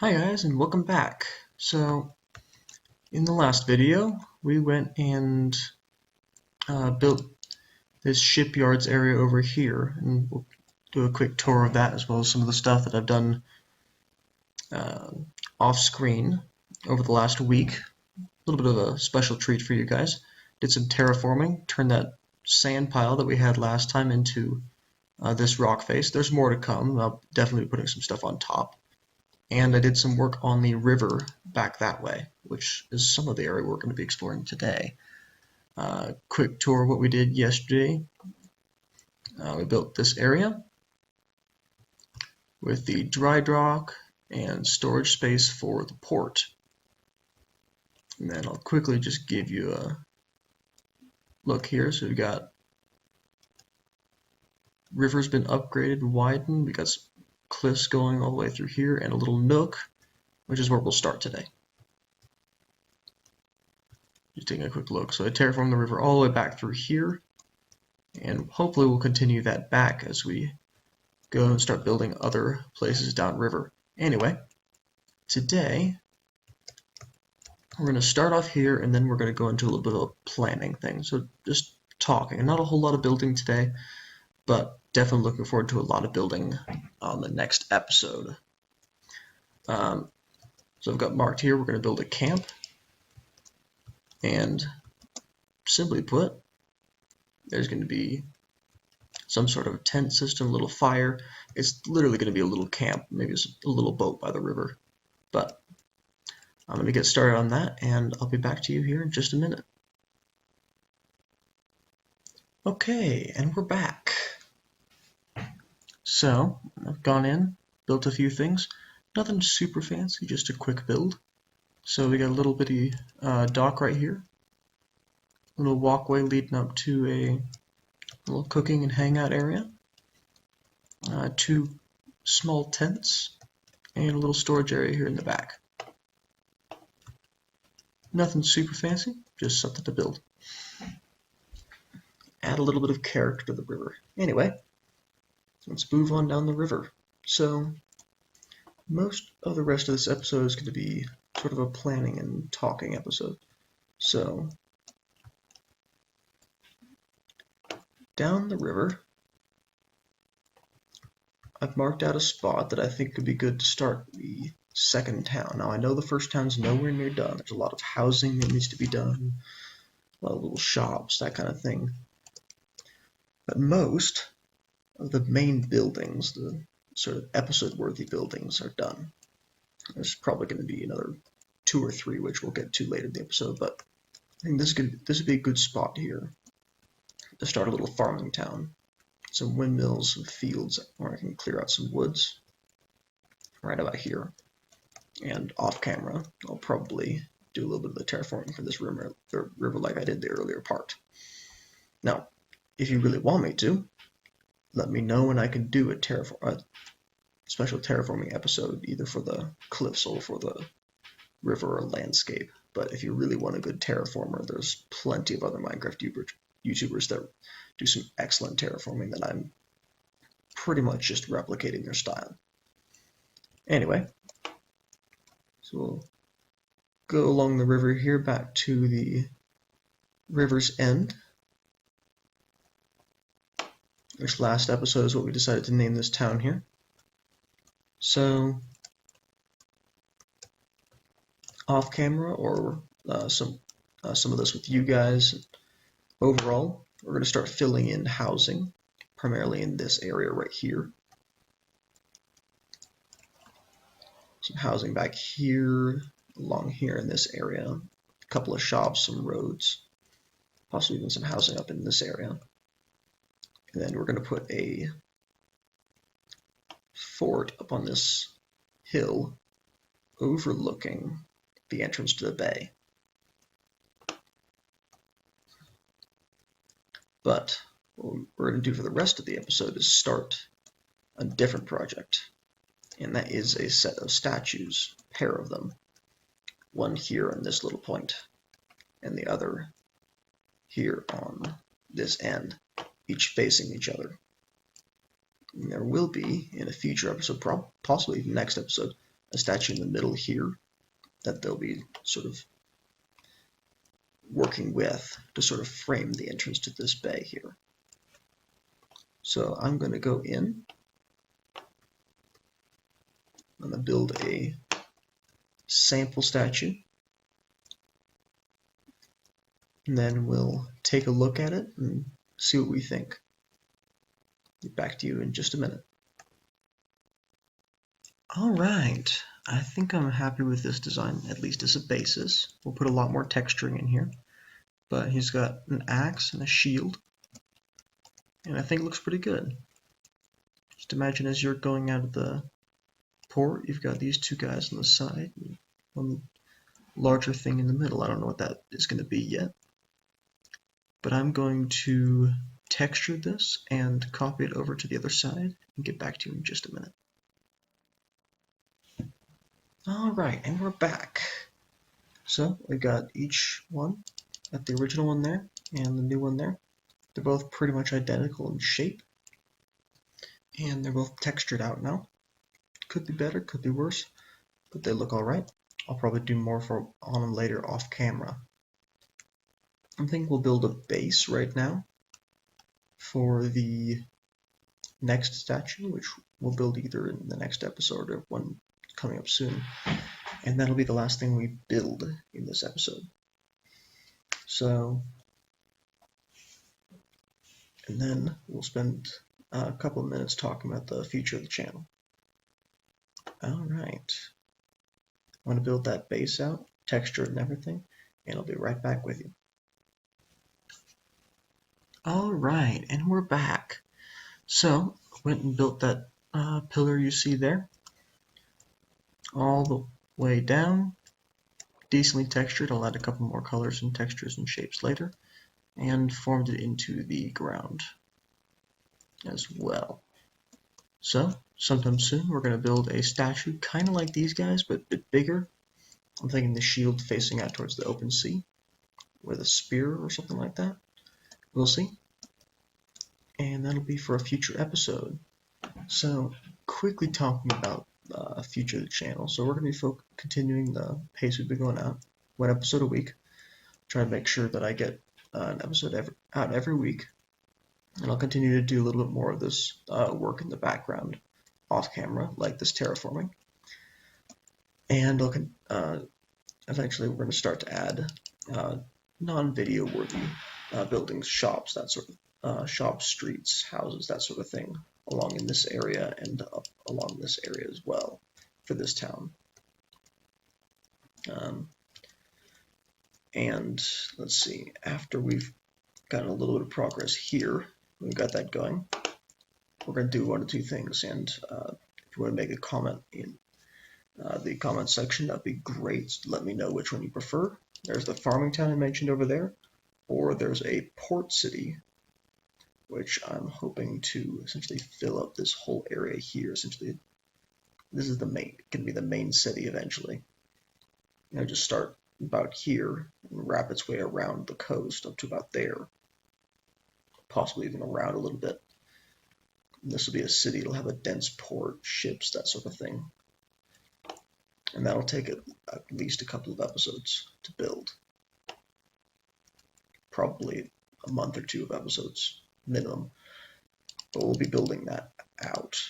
Hi guys, and welcome back. So, in the last video, we went and built this shipyards area over here, and we'll do a quick tour of that as well as some of the stuff that I've done uh, off screen over the last week. A little bit of a special treat for you guys. Did some terraforming, turned that sand pile that we had last time into this rock face. There's more to come. I'll definitely be putting some stuff on top. And I did some work on the river back that way, which is some of the area we're going to be exploring today. Quick tour of what we did yesterday. We built this area with the dry dock and storage space for the port. And then I'll quickly just give you a look here. So we've got river's been upgraded and widened. We got some cliffs going all the way through here and a little nook, which is where we'll start today. Just taking a quick look. So I terraformed the river all the way back through here, and hopefully we'll continue that back as we go and start building other places downriver. Anyway, today we're going to start off here, and then we're going to go into a little bit of a planning thing. So just talking, and not a whole lot of building today, but definitely looking forward to a lot of building on the next episode. So I've got marked here, we're going to build a camp. And simply put, there's going to be some sort of tent system, a little fire. It's literally going to be a little camp, maybe a little boat by the river. But I'm going to get started on that, and I'll be back to you here in just a minute. Okay, and we're back. So I've gone in, built a few things. Nothing super fancy, just a quick build. So we got a little bitty dock right here. A little walkway leading up to a little cooking and hangout area. Two small tents and a little storage area here in the back. Nothing super fancy, just something to build. Add a little bit of character to the river. Anyway, let's move on down the river. So most of the rest of this episode is going to be sort of a planning and talking episode. So down the river, I've marked out a spot that I think could be good to start the second town. Now I know the first town's nowhere near done. There's a lot of housing that needs to be done, a lot of little shops, that kind of thing. But most of the main buildings, the sort of episode-worthy buildings, are done. There's probably going to be another 2 or 3, which we'll get to later in the episode, but I think this would be a good spot here to start a little farming town. Some windmills, some fields, where I can clear out some woods right about here. And off camera, I'll probably do a little bit of the terraforming for this river like I did the earlier part. Now, if you really want me to, let me know and I can do a special terraforming episode, either for the cliffs or for the river or landscape. But if you really want a good terraformer, there's plenty of other Minecraft YouTubers that do some excellent terraforming that I'm pretty much just replicating their style. Anyway, so we'll go along the river here back to the river's end. This last episode is what we decided to name this town here. So off camera, or some of this with you guys, overall we're going to start filling in housing, primarily in this area right here. Some housing back here, along here in this area, a couple of shops, some roads, possibly even some housing up in this area. And then we're going to put a fort up on this hill overlooking the entrance to the bay. But what we're going to do for the rest of the episode is start a different project, and that is a set of statues, a pair of them. One here on this little point, and the other here on this end, each facing each other. And there will be, in a future episode, possibly even next episode, a statue in the middle here that they'll be sort of working with to sort of frame the entrance to this bay here. So I'm going to go in. I'm going to build a sample statue. And then we'll take a look at it and see what we think. Get back to you in just a minute. All right, I think I'm happy with this design, at least as a basis. We'll put a lot more texturing in here, but he's got an axe and a shield, and I think it looks pretty good. Just imagine as you're going out of the port, you've got these two guys on the side, and one larger thing in the middle. I don't know what that is going to be yet, but I'm going to texture this and copy it over to the other side and get back to you in just a minute. Alright, and we're back. So we got each one, got the original one there and the new one there. They're both pretty much identical in shape, and they're both textured out now. Could be better, could be worse, but they look alright. I'll probably do more on them later off camera. I think we'll build a base right now for the next statue, which we'll build either in the next episode or one coming up soon. And that'll be the last thing we build in this episode. So, and then we'll spend a couple of minutes talking about the future of the channel. Alright. I'm going to build that base out, texture it and everything, and I'll be right back with you. Alright, and we're back. So, went and built that pillar you see there. All the way down. Decently textured. I'll add a couple more colors and textures and shapes later. And formed it into the ground as well. So, sometime soon we're going to build a statue kind of like these guys, but a bit bigger. I'm thinking the shield facing out towards the open sea with a spear or something like that. We'll see. And that'll be for a future episode. So, quickly talking about future of the channel. So we're going to be continuing the pace we've been going out, one episode a week. Try to make sure that I get an episode out every week. And I'll continue to do a little bit more of this work in the background off camera, like this terraforming. And eventually we're going to start to add non-video worthy buildings, shops, that sort of shops, streets, houses, that sort of thing along in this area and up along this area as well for this town. And let's see, after we've gotten a little bit of progress here, we've got that going, we're going to do one or two things. And if you want to make a comment in the comment section, that'd be great. Let me know which one you prefer. There's the farming town I mentioned over there, or there's a port city, which I'm hoping to essentially fill up this whole area here. Essentially, this is the main, going to be the main city eventually. You know, just start about here and wrap its way around the coast up to about there, possibly even around a little bit. And this will be a city. It'll have a dense port, ships, that sort of thing. And that'll take at least a couple of episodes to build. Probably a month or two of episodes minimum, but we'll be building that out.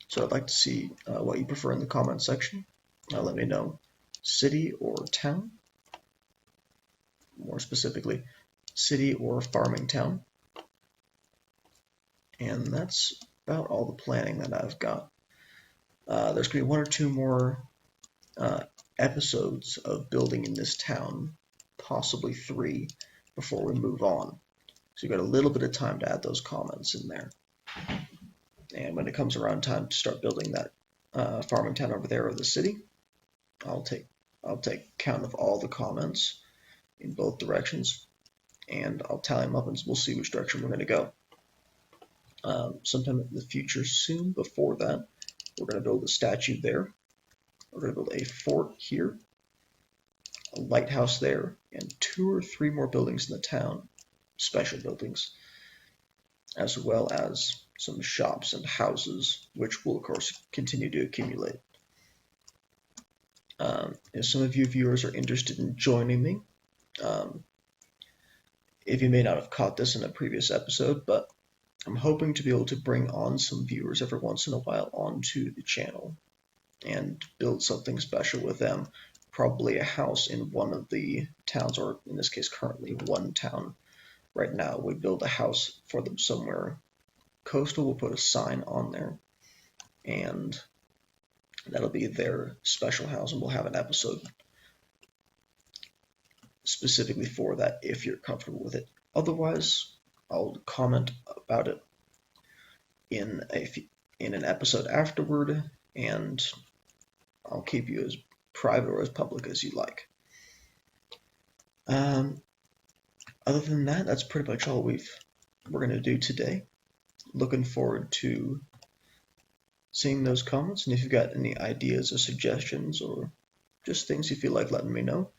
So I'd like to see what you prefer in the comment section. Let me know, city or town, more specifically city or farming town. And that's about all the planning that I've got. There's going to be one or two more episodes of building in this town, possibly 3, before we move on. So you've got a little bit of time to add those comments in there. And when it comes around time to start building that farming town over there or the city, I'll take count of all the comments in both directions, and I'll tally them up and we'll see which direction we're going to go. Sometime in the future soon, before that, we're going to build a statue there. We're going to build a fort here, a lighthouse there, and 2 or 3 more buildings in the town, special buildings, as well as some shops and houses, which will of course continue to accumulate. If some of you viewers are interested in joining me, if you may not have caught this in a previous episode, but I'm hoping to be able to bring on some viewers every once in a while onto the channel and build something special with them. Probably a house in one of the towns, or in this case, currently one town right now. We build a house for them somewhere coastal. We'll put a sign on there, and that'll be their special house, and we'll have an episode specifically for that if you're comfortable with it. Otherwise, I'll comment about it in an episode afterward, and I'll keep you as private or as public as you like. Other than that, that's pretty much all we're going to do today. Looking forward to seeing those comments, and if you've got any ideas or suggestions or just things you feel like letting me know,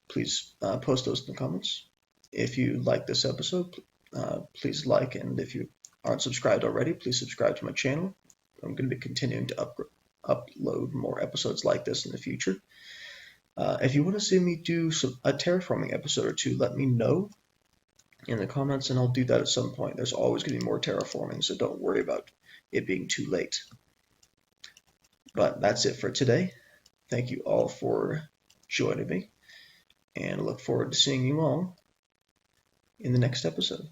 please post those in the comments. If you like this episode, please like, and if you aren't subscribed already, please subscribe to my channel. I'm going to be continuing to upload more episodes like this in the future. If you want to see me do a terraforming episode or two, let me know in the comments, and I'll do that at some point. There's always going to be more terraforming, so don't worry about it being too late. But that's it for today. Thank you all for joining me, and I look forward to seeing you all in the next episode.